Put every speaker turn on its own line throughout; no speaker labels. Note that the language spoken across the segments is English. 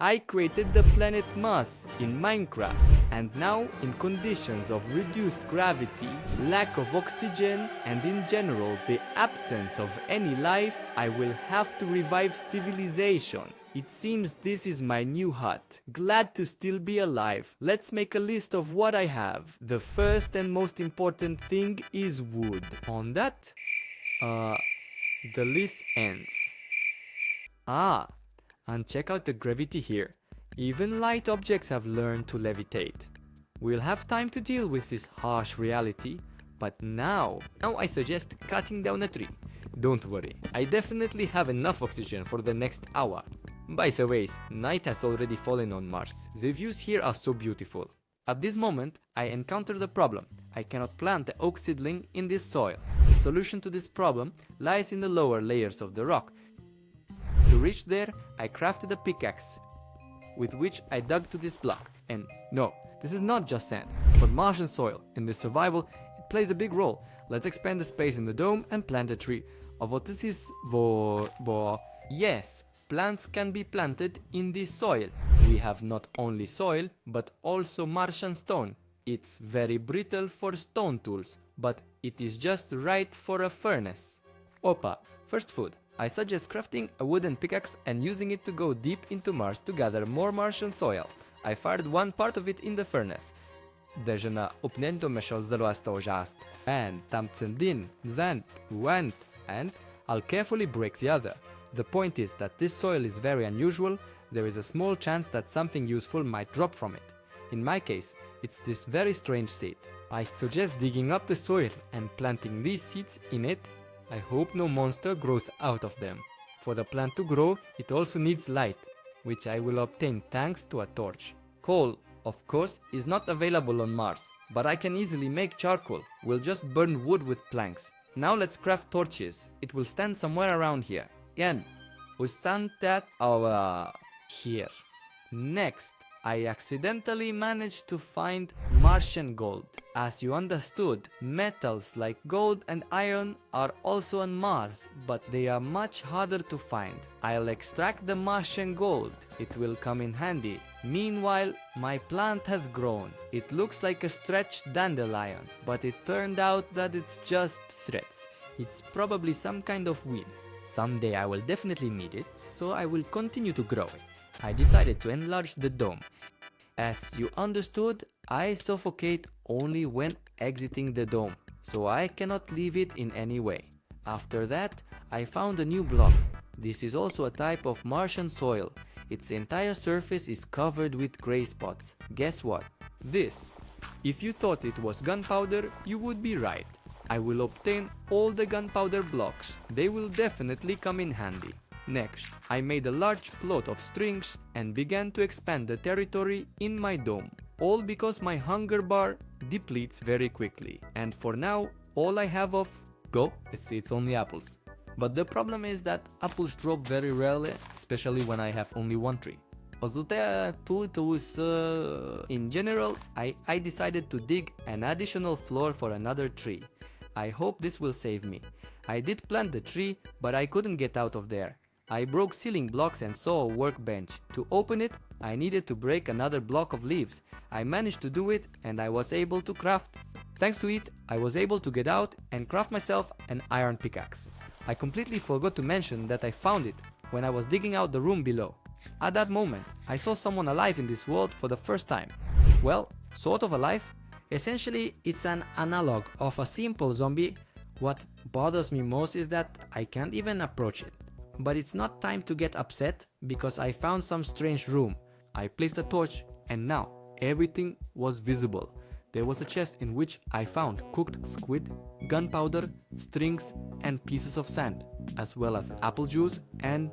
I created the planet Mars in Minecraft, and now in conditions of reduced gravity, lack of oxygen, and in general the absence of any life, I will have to revive civilization. It seems this is my new hut. Glad to still be alive. Let's make a list of what I have. The first and most important thing is wood. On that, the list ends. And check out the gravity here. Even light objects have learned to levitate. We'll have time to deal with this harsh reality, but now I suggest cutting down a tree. Don't worry, I definitely have enough oxygen for the next hour. By the way, night has already fallen on Mars. The views here are so beautiful. At this moment, I encountered a problem. I cannot plant the oak seedling in this soil. The solution to this problem lies in the lower layers of the rock. To reach there, I crafted a pickaxe, with which I dug to this block. And no, this is not just sand, but Martian soil. In this survival, it plays a big role. Let's expand the space in the dome and plant a tree. Yes, plants can be planted in this soil. We have not only soil, but also Martian stone. It's very brittle for stone tools, but it is just right for a furnace. First food. I suggest crafting a wooden pickaxe and using it to go deep into Mars to gather more Martian soil. I fired one part of it in the furnace. Deja upnendo meshozelo asta ojast. And tamtsendin, zan, went, and I'll carefully break the other. The point is that this soil is very unusual. There is a small chance that something useful might drop from it. In my case, it's this very strange seed. I suggest digging up the soil and planting these seeds in it. I hope no monster grows out of them. For the plant to grow, it also needs light, which I will obtain thanks to a torch. Coal, of course, is not available on Mars, but I can easily make charcoal. We'll just burn wood with planks. Now let's craft torches. It will stand somewhere around here. And we stand that here. Next, I accidentally managed to find Martian gold. As you understood, metals like gold and iron are also on Mars, but they are much harder to find. I'll extract the Martian gold. It will come in handy. Meanwhile, my plant has grown. It looks like a stretched dandelion, but it turned out that it's just threads. It's probably some kind of weed. Someday I will definitely need it, so I will continue to grow it. I decided to enlarge the dome. As you understood, I suffocate only when exiting the dome, so I cannot leave it in any way. After that, I found a new block. This is also a type of Martian soil. Its entire surface is covered with gray spots. Guess what? This. If you thought it was gunpowder, you would be right. I will obtain all the gunpowder blocks. They will definitely come in handy. Next, I made a large plot of strings and began to expand the territory in my dome. All because my hunger bar depletes very quickly. And for now, all I have of it's only apples. But the problem is that apples drop very rarely, especially when I have only one tree. In general, I decided to dig an additional floor for another tree. I hope this will save me. I did plant the tree, but I couldn't get out of there. I broke ceiling blocks and saw a workbench. To open it, I needed to break another block of leaves. I managed to do it and I was able to craft. Thanks to it, I was able to get out and craft myself an iron pickaxe. I completely forgot to mention that I found it when I was digging out the room below. At that moment, I saw someone alive in this world for the first time. Well, sort of alive. Essentially, it's an analog of a simple zombie. What bothers me most is that I can't even approach it. But it's not time to get upset because I found some strange room. I placed a torch and now everything was visible. There was a chest in which I found cooked squid, gunpowder, strings and pieces of sand, as well as apple juice and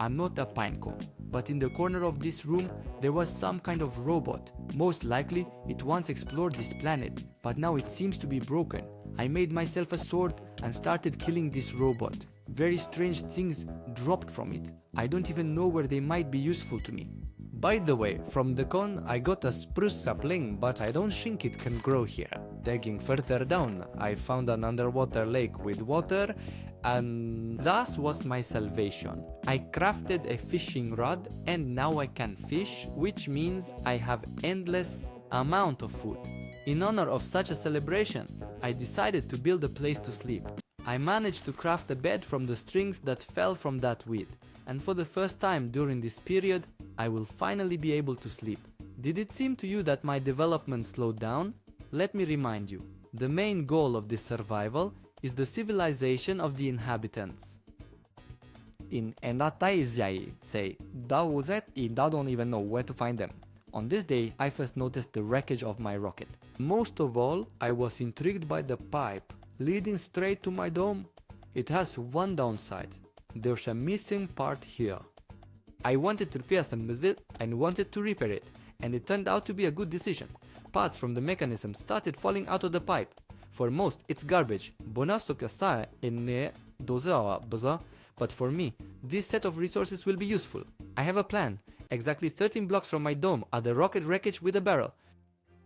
I'm not a pinecone. But in the corner of this room there was some kind of robot. Most likely it once explored this planet, but now it seems to be broken. I made myself a sword and started killing this robot. Very strange things dropped from it. I don't even know where they might be useful to me. By the way, from the cone I got a spruce sapling, but I don't think it can grow here. Digging further down, I found an underwater lake with water, and thus was my salvation. I crafted a fishing rod and now I can fish, which means I have endless amount of food. In honor of such a celebration, I decided to build a place to sleep. I managed to craft a bed from the strings that fell from that weed, and for the first time during this period, I will finally be able to sleep. Did it seem to you that my development slowed down? Let me remind you, the main goal of this survival is the civilization of the inhabitants. In Endataiziai say, I don't even know where to find them. On this day, I first noticed the wreckage of my rocket. Most of all, I was intrigued by the pipe leading straight to my dome. It has one downside. There's a missing part here. I wanted to reassemble it and wanted to repair it, and it turned out to be a good decision. Parts from the mechanism started falling out of the pipe. For most, it's garbage, but for me, this set of resources will be useful. I have a plan. Exactly 13 blocks from my dome are the rocket wreckage with a barrel.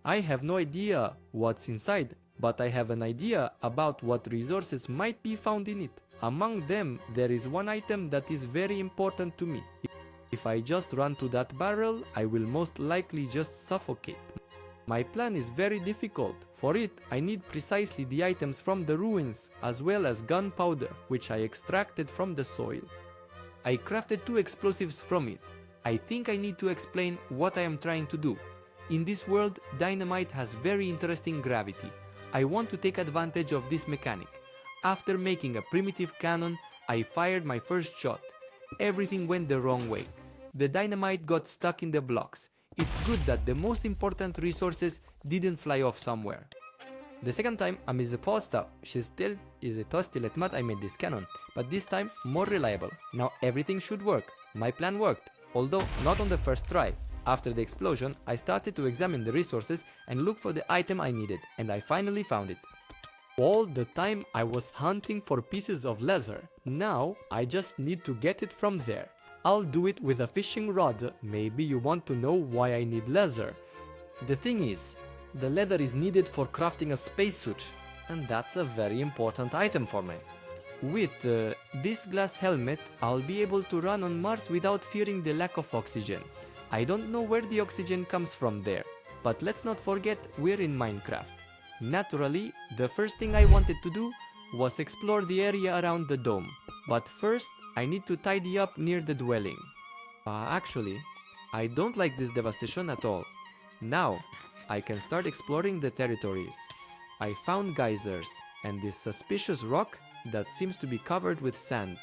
I have no idea what's inside, but I have an idea about what resources might be found in it. Among them, there is one item that is very important to me. If I just run to that barrel, I will most likely just suffocate. My plan is very difficult. For it, I need precisely the items from the ruins, as well as gunpowder, which I extracted from the soil. I crafted 2 explosives from it. I think I need to explain what I am trying to do. In this world, dynamite has very interesting gravity. I want to take advantage of this mechanic. After making a primitive cannon, I fired my first shot. Everything went the wrong way. The dynamite got stuck in the blocks. It's good that the most important resources didn't fly off somewhere. The second time, I made the posta. She still is a tostilet mat. I made this cannon, but this time more reliable. Now everything should work. My plan worked, although not on the first try. After the explosion, I started to examine the resources and look for the item I needed, and I finally found it. All the time I was hunting for pieces of leather. Now I just need to get it from there. I'll do it with a fishing rod. Maybe you want to know why I need leather. The thing is, the leather is needed for crafting a spacesuit, and that's a very important item for me. With this glass helmet, I'll be able to run on Mars without fearing the lack of oxygen. I don't know where the oxygen comes from there, but let's not forget we're in Minecraft. Naturally, the first thing I wanted to do was explore the area around the dome. But first, I need to tidy up near the dwelling. Actually, I don't like this devastation at all. Now, I can start exploring the territories. I found geysers and this suspicious rock that seems to be covered with sand.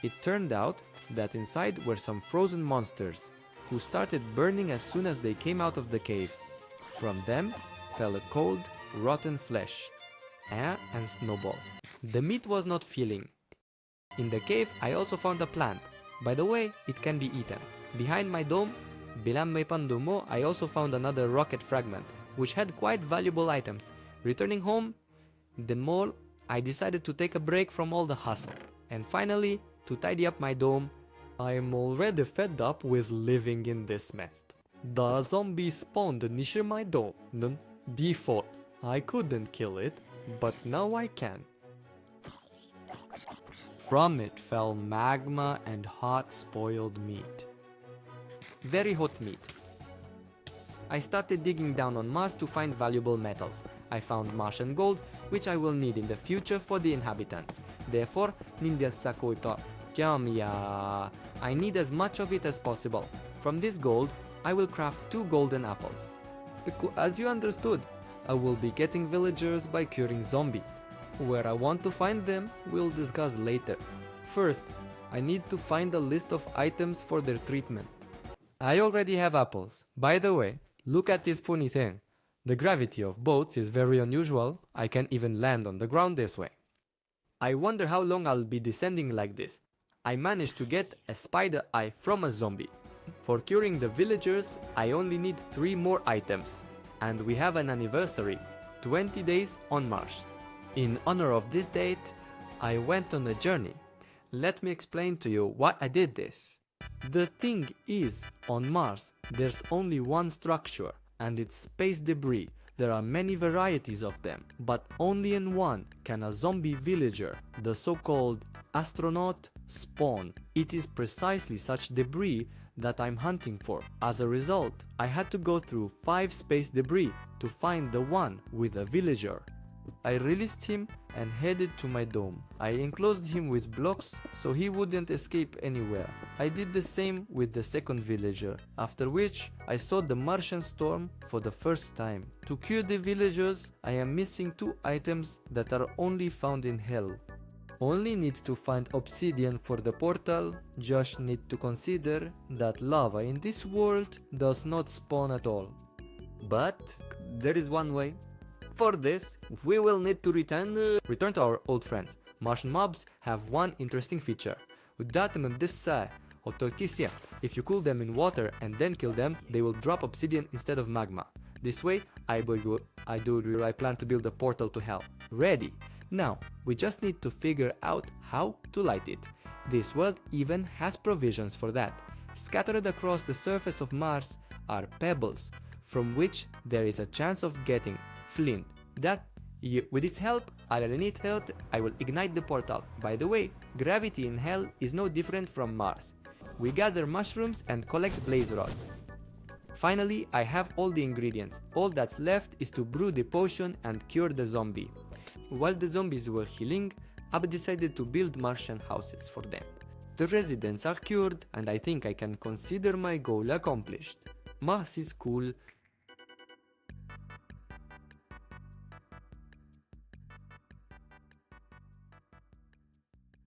It turned out that inside were some frozen monsters who started burning as soon as they came out of the cave. From them fell a cold, rotten flesh, air and snowballs. The meat was not filling. In the cave, I also found a plant. By the way, it can be eaten. Behind my dome, I also found another rocket fragment, which had quite valuable items. Returning home, the mall, I decided to take a break from all the hustle. And finally, to tidy up my dome, I am already fed up with living in this mess. The zombie spawned near my dome. Before, I couldn't kill it, but now I can. From it fell magma and hot spoiled meat. Very hot meat. I started digging down on Mars to find valuable metals. I found Martian gold, which I will need in the future for the inhabitants. Therefore, I need as much of it as possible. From this gold, I will craft 2 golden apples. As you understood, I will be getting villagers by curing zombies. Where I want to find them, we'll discuss later. First, I need to find a list of items for their treatment. I already have apples. By the way, look at this funny thing. The gravity of boats is very unusual. I can even land on the ground this way. I wonder how long I'll be descending like this. I managed to get a spider eye from a zombie. For curing the villagers, I only need 3 more items. And we have an anniversary, 20 days on Mars. In honor of this date, I went on a journey. Let me explain to you why I did this. The thing is, on Mars, there's only one structure, and it's space debris. There are many varieties of them, but only in one can a zombie villager, the so-called astronaut, spawn. It is precisely such debris that I'm hunting for. As a result, I had to go through 5 space debris to find the one with a villager. I released him and headed to my dome. I enclosed him with blocks so he wouldn't escape anywhere. I did the same with the second villager, after which I saw the Martian storm for the first time. To cure the villagers, I am missing 2 items that are only found in Hell. Only need to find obsidian for the portal, just need to consider that lava in this world does not spawn at all. But there is one way. For this, we will need to return to our old friends. Martian mobs have one interesting feature. If you cool them in water and then kill them, they will drop obsidian instead of magma. This way, I plan to build a portal to Hell. Ready! Now, we just need to figure out how to light it. This world even has provisions for that. Scattered across the surface of Mars are pebbles, from which there is a chance of getting flint. With its help, I will ignite the portal. By the way, gravity in Hell is no different from Mars. We gather mushrooms and collect blaze rods. Finally, I have all the ingredients. All that's left is to brew the potion and cure the zombie. While the zombies were healing, Ab decided to build Martian houses for them. The residents are cured, and I think I can consider my goal accomplished. Mars is cool,